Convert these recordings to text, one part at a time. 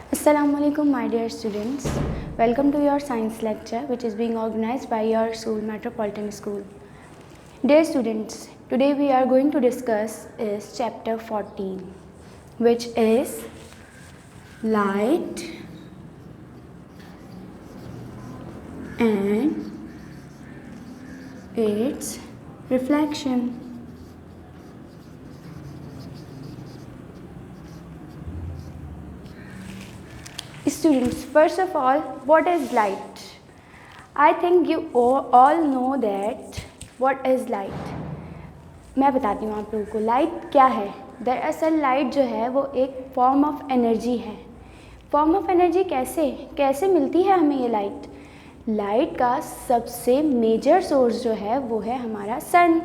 Assalamualaikum my dear students. Welcome to your science lecture which is being organized by your Seoul Metropolitan School. Dear students, today we are going to discuss is chapter 14 which is light and its reflection. Students, first of all, what is light? I think you all know that what is light. मैं बताती हूँ आप लोगों को light क्या है. दरअसल light जो है वो एक फॉर्म ऑफ एनर्जी है. फॉर्म ऑफ एनर्जी कैसे मिलती है हमें ये लाइट? लाइट का सबसे मेजर सोर्स जो है वो है हमारा सन.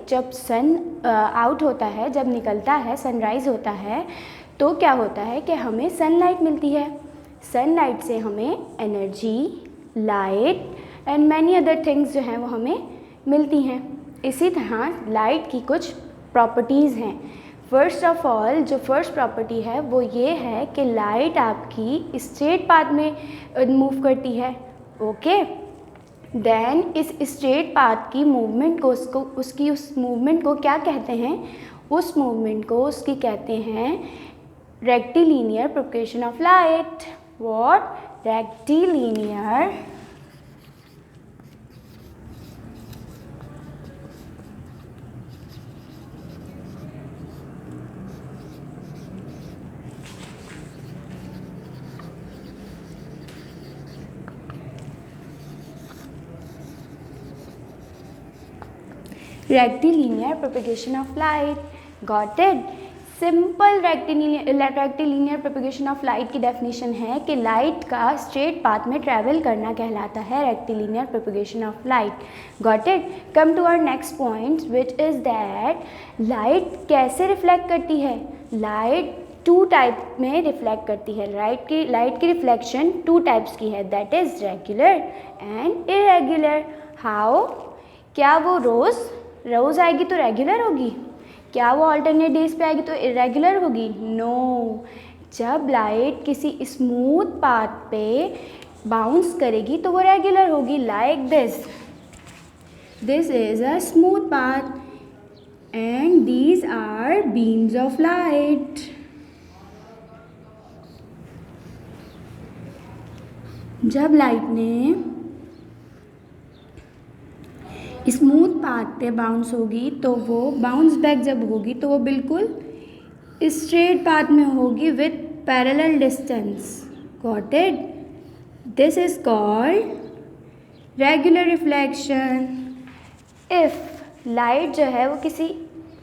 जब सन आउट होता है, जब निकलता है, सनराइज़ होता है, तो क्या होता है कि हमें सनलाइट मिलती है. सनलाइट से हमें energy, light and many other things जो हैं वो हमें मिलती हैं. इसी तरह लाइट की कुछ प्रॉपर्टीज़ हैं. फर्स्ट ऑफ ऑल जो फर्स्ट प्रॉपर्टी है वो ये है कि लाइट आपकी स्ट्रेट पाथ में मूव करती है. ओके, देन इस स्ट्रेट पाथ की मूवमेंट को उस मूवमेंट को क्या कहते हैं? उस मूवमेंट को उसकी कहते हैं rectilinear propagation of light. What? Rectilinear propagation of light. Got it? Simple rectilinear propagation of light की डेफिनेशन है कि लाइट का स्ट्रेट पाथ में ट्रैवल करना कहलाता है rectilinear propagation of light. Got it? Come to our next point which is that light कैसे reflect करती है? लाइट टू टाइप में रिफ्लेक्ट करती है. लाइट की रिफ्लेक्शन टू टाइप्स की है, that is regular and irregular. How? क्या वो रोज़ आएगी तो रेगुलर होगी? क्या वो अल्टरनेट डेज पे आएगी तो इरेगुलर होगी? नो. जब लाइट किसी स्मूथ पाथ पे बाउंस करेगी तो वो रेगुलर होगी. Like this is a smooth path and these are beams of light. जब लाइट ने स्मूथ पाथ पे बाउंस होगी तो वो बाउंस बैक जब होगी तो वो बिल्कुल स्ट्रेट पाथ में होगी with parallel distance. Got it? This is called regular reflection. If light जो है वो किसी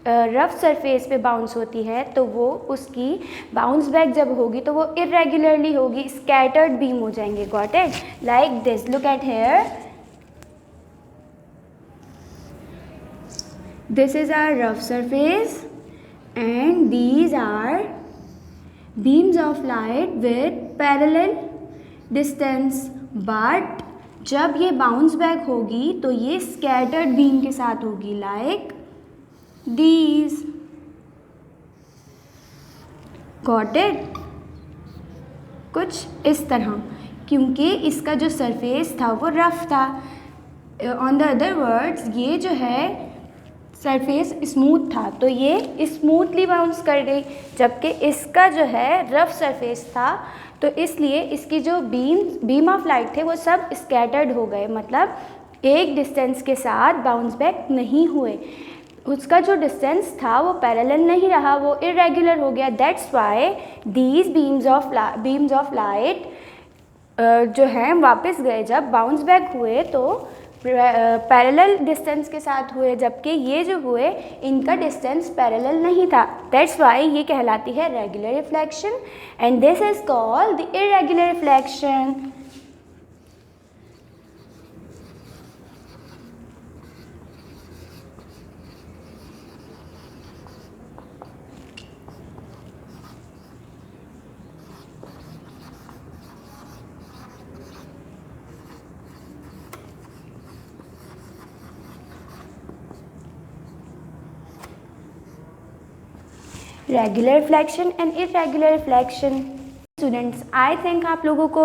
रफ सरफेस पे बाउंस होती है तो वो उसकी बाउंस बैक जब होगी तो वो इरेगुलरली होगी, स्कैटर्ड बीम हो जाएंगे. Got it? Like this, look at here. This is our rough surface and these are beams of light with parallel distance. But जब ये bounce back होगी तो ये scattered beam के साथ होगी, like these. Got it? कुछ इस तरह, क्योंकि इसका जो सरफेस था वो रफ था. ऑन द अदर वर्ड्स ये जो है सरफेस स्मूथ था तो ये स्मूथली बाउंस कर गई, जबकि इसका जो है रफ सरफेस था तो इसलिए इसकी जो बीम ऑफ लाइट थे वो सब स्कैटर्ड हो गए, मतलब एक डिस्टेंस के साथ बाउंस बैक नहीं हुए. उसका जो डिस्टेंस था वो पैरेलल नहीं रहा, वो इरेगुलर हो गया. That's why these beams of light जो हैं वापस गए, जब बाउंस बैक हुए तो पैरेलल डिस्टेंस के साथ हुए, जबकि ये जो हुए इनका डिस्टेंस पैरेलल नहीं था. दैट्स वाई ये कहलाती है regular reflection and this is called the irregular reflection. Regular reflection and irregular reflection. Students, I think आप लोगों को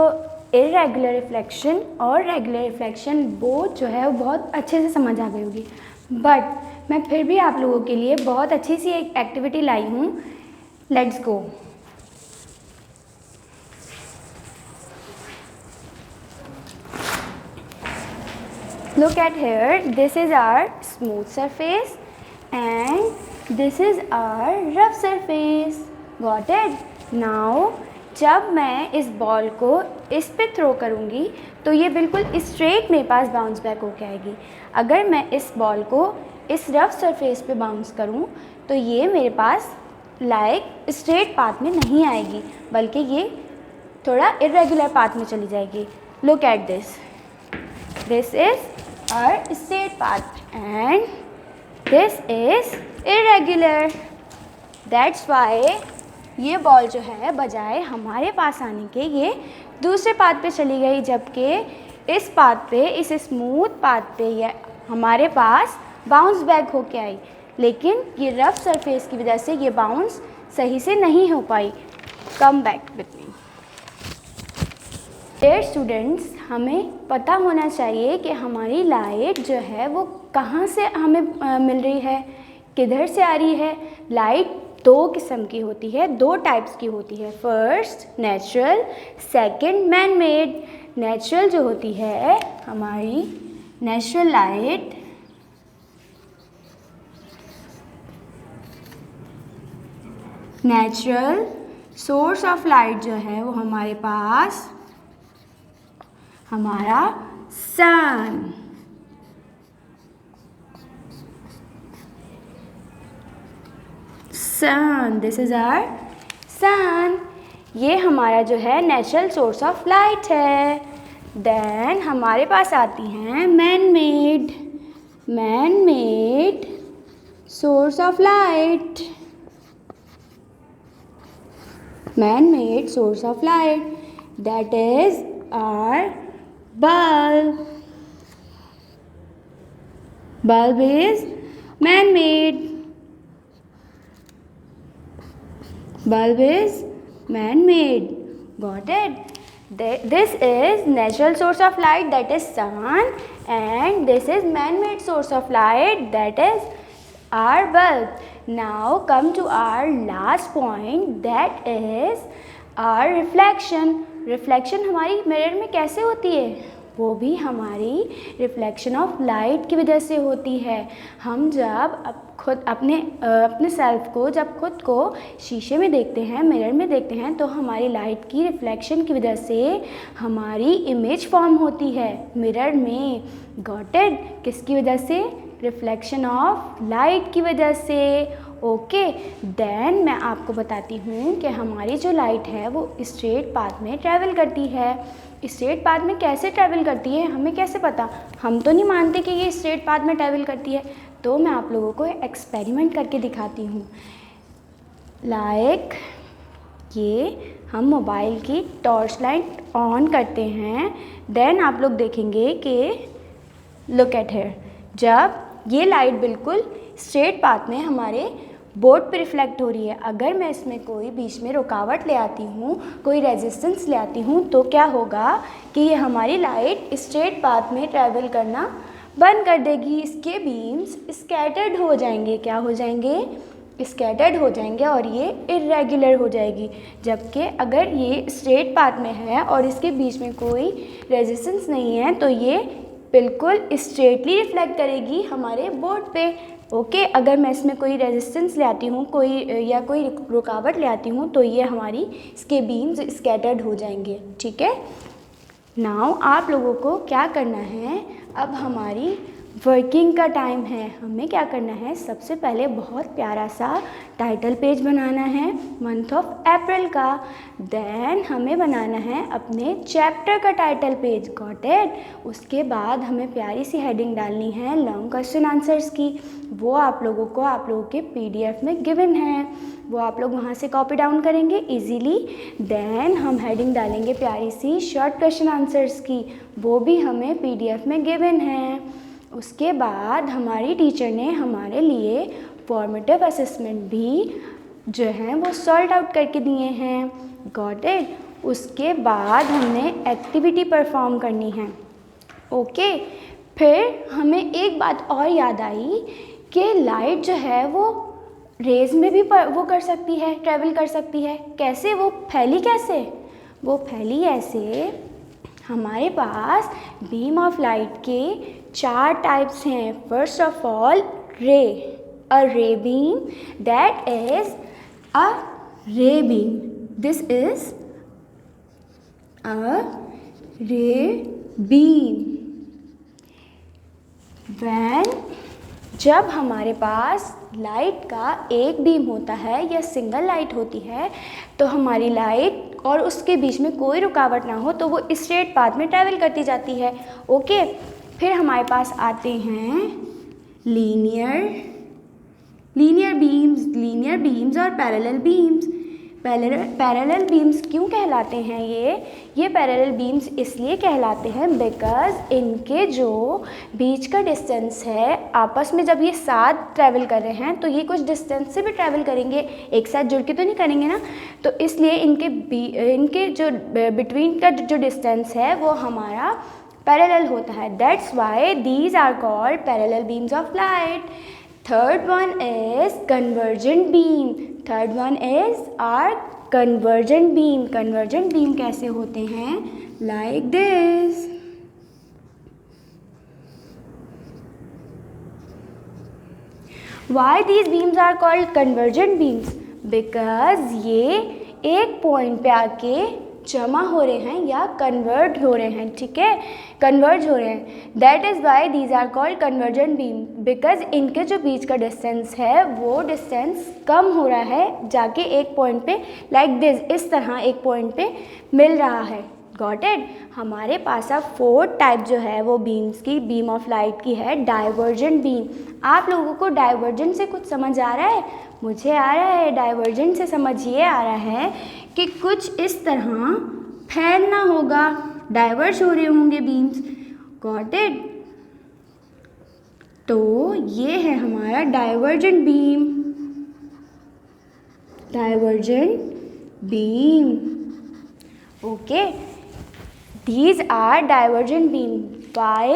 इरेगुलर रिफ्लेक्शन और रेगुलर रिफ्लेक्शन बोथ जो है वो बहुत अच्छे से समझ आ गई होगी, बट मैं फिर भी आप लोगों के लिए बहुत अच्छी सी एक एक्टिविटी लाई हूँ। Let's go. Look at here, this is our smooth surface and this is our rough surface. Got it? Now जब मैं इस बॉल को इस पे थ्रो करूँगी तो ये बिल्कुल स्ट्रेट मेरे पास बाउंस बैक होके आएगी। अगर मैं इस बॉल को इस रफ सरफेस पे बाउंस करूँ तो ये मेरे पास लाइक स्ट्रेट पाथ में नहीं आएगी, बल्कि ये थोड़ा इरेगुलर पाथ में चली जाएगी। Look at this, this is our straight path and this is irregular. That's why ये बॉल जो है बजाय हमारे पास आने के ये दूसरे पाथ पे चली गई, जबकि इस पाथ पे, इस स्मूथ पाथ पे ये हमारे पास बाउंस बैक होके आई, लेकिन ये रफ सरफेस की वजह से ये बाउंस सही से नहीं हो पाई। Come back with me. Dear students, हमें पता होना चाहिए कि हमारी लाइट जो है वो कहाँ से हमें मिल रही है, किधर से आ रही है। लाइट दो किस्म की होती है, दो टाइप्स की होती है। First natural, second man made. Natural जो होती है हमारी natural light, natural source of light जो है वो हमारे पास हमारा sun. Sun, this is our sun. ये हमारा जो है नेचुरल सोर्स ऑफ लाइट है। देन हमारे पास आती हैं man made, man made source of light, man made source of light, that is our bulb. Bulb is man-made. Bulb is man-made. Got it? This is natural source of light, that is sun, and this is man-made source of light, that is our bulb. Now come to our last point, that is our reflection. Reflection हमारी mirror में कैसे होती है? वो भी हमारी reflection of light की वजह से होती है। हम जब खुद अपने सेल्फ को, जब खुद को शीशे में देखते हैं, मिरर में देखते हैं, तो हमारी लाइट की रिफ्लेक्शन की वजह से हमारी इमेज फॉर्म होती है मिरर में। Got it? किसकी वजह से? रिफ्लेक्शन ऑफ लाइट की वजह से। ओके, देन मैं आपको बताती हूँ कि हमारी जो लाइट है वो स्ट्रेट पाथ में ट्रैवल करती है। स्ट्रेट पाथ में कैसे ट्रैवल करती है हमें कैसे पता? हम तो नहीं मानते कि ये स्ट्रेट पाथ में ट्रैवल करती है, तो मैं आप लोगों को एक्सपेरिमेंट करके दिखाती हूँ। लाइक ये हम मोबाइल की टॉर्च लाइट ऑन करते हैं, देन आप लोग देखेंगे कि लुक एट हियर, जब ये लाइट बिल्कुल स्ट्रेट पाथ में हमारे बोर्ड पे रिफ्लेक्ट हो रही है, अगर मैं इसमें कोई बीच में रुकावट ले आती हूँ, कोई रेजिस्टेंस ले आती हूँ, तो क्या होगा कि ये हमारी लाइट स्ट्रेट पाथ में ट्रैवल करना बंद कर देगी। इसके बीम्स स्कैटर्ड हो जाएंगे। क्या हो जाएंगे? स्कैटर्ड हो जाएंगे और ये इरेगुलर हो जाएगी। जबकि अगर ये स्ट्रेट पाथ में है और इसके बीच में कोई रेजिस्टेंस नहीं है तो ये बिल्कुल स्ट्रेटली रिफ्लेक्ट करेगी हमारे बोर्ड पे। ओके, अगर मैं इसमें कोई रेजिस्टेंस ले आती हूँ, कोई रुकावट ले आती हूँ, तो ये हमारी इसके बीम्स स्कैटर्ड हो जाएंगे। ठीक है, नाउ आप लोगों को क्या करना है, अब हमारी वर्किंग का टाइम है। हमें क्या करना है, सबसे पहले बहुत प्यारा सा टाइटल पेज बनाना है मंथ ऑफ अप्रैल का। देन हमें बनाना है अपने चैप्टर का टाइटल पेज। Got it? उसके बाद हमें प्यारी सी हेडिंग डालनी है लॉन्ग क्वेश्चन आंसर्स की। वो आप लोगों के PDF में गिवन है, वो आप लोग वहाँ से कॉपी डाउन करेंगे इजीली। देन हम हेडिंग डालेंगे प्यारी सी शॉर्ट क्वेश्चन आंसर्स की, वो भी हमें PDF में गिवन है। उसके बाद हमारी टीचर ने हमारे लिए फॉर्मेटिव असेसमेंट भी जो हैं वो सॉल्ट आउट करके दिए हैं। Got it? उसके बाद हमने एक्टिविटी परफॉर्म करनी है। ओके, फिर हमें एक बात और याद आई कि लाइट जो है वो रेज में भी वो कर सकती है, ट्रैवल कर सकती है। कैसे? वो फैली कैसे? वो फैली ऐसे, हमारे पास बीम ऑफ लाइट के 4 टाइप्स हैं। फर्स्ट ऑफ ऑल रे, अ रे बीम, दैट इज अ रे बीम, दिस इज अ रे बीम। जब हमारे पास लाइट का एक बीम होता है या सिंगल लाइट होती है तो हमारी लाइट और उसके बीच में कोई रुकावट ना हो तो वो स्ट्रेट पाथ में ट्रैवल करती जाती है। ओके, फिर हमारे पास आते हैं लीनियर बीम्स और पैरेलल बीम्स। पैरेलल बीम्स क्यों कहलाते हैं? ये पैरेलल बीम्स इसलिए कहलाते हैं बिकॉज इनके जो बीच का डिस्टेंस है, आपस में जब ये साथ ट्रैवल कर रहे हैं तो ये कुछ डिस्टेंस से भी ट्रैवल करेंगे, एक साथ जुड़ के तो नहीं करेंगे ना। तो इसलिए इनके जो बिटवीन का जो डिस्टेंस है वो हमारा पैरेलल होता है। That's why these are called parallel beams of light. Third one is convergent beam. Third one is our convergent beam. Convergent beam कैसे होते हैं? Like this. Why these beams are called convergent beams? Because ये एक point पे आके जमा हो रहे हैं या कन्वर्ट हो रहे हैं, ठीक है, कन्वर्ज हो रहे हैं। That is why these are called convergent beam, because इनके जो बीच का डिस्टेंस है वो डिस्टेंस कम हो रहा है, जाके एक पॉइंट पे लाइक दिस, इस तरह एक पॉइंट पे मिल रहा है। Got it? हमारे पास अब 4 टाइप जो है वो बीम्स की, बीम ऑफ लाइट की है डाइवर्जेंट बीम। आप लोगों को डाइवर्जेंट से कुछ समझ आ रहा है? मुझे आ रहा है। डाइवर्जेंट से समझ ये आ रहा है कि कुछ इस तरह फैलना होगा, डाइवर्ज हो रहे होंगे बीम्स। Got it? तो ये है हमारा divergent beam, divergent beam. Okay, these are divergent beam. Why?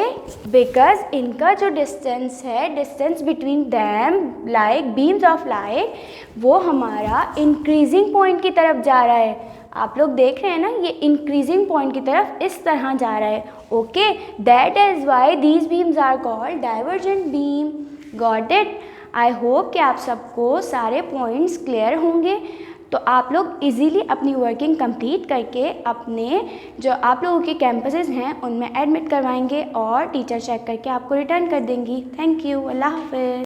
Because इनका जो डिस्टेंस है, distance between them like beams of light, वो हमारा इंक्रीजिंग पॉइंट की तरफ जा रहा है। आप लोग देख रहे हैं ना, ये इंक्रीजिंग पॉइंट की तरफ इस तरह जा रहा है। Okay, that is why these beams are called divergent beam. Got it? I hope कि आप सबको सारे पॉइंट्स क्लियर होंगे। तो आप लोग इजीली अपनी वर्किंग कंप्लीट करके अपने जो आप लोगों के कैंपसेस हैं उनमें एडमिट करवाएंगे और टीचर चेक करके आपको रिटर्न कर देंगी। Thank you. अल्लाह हाफ़िज़।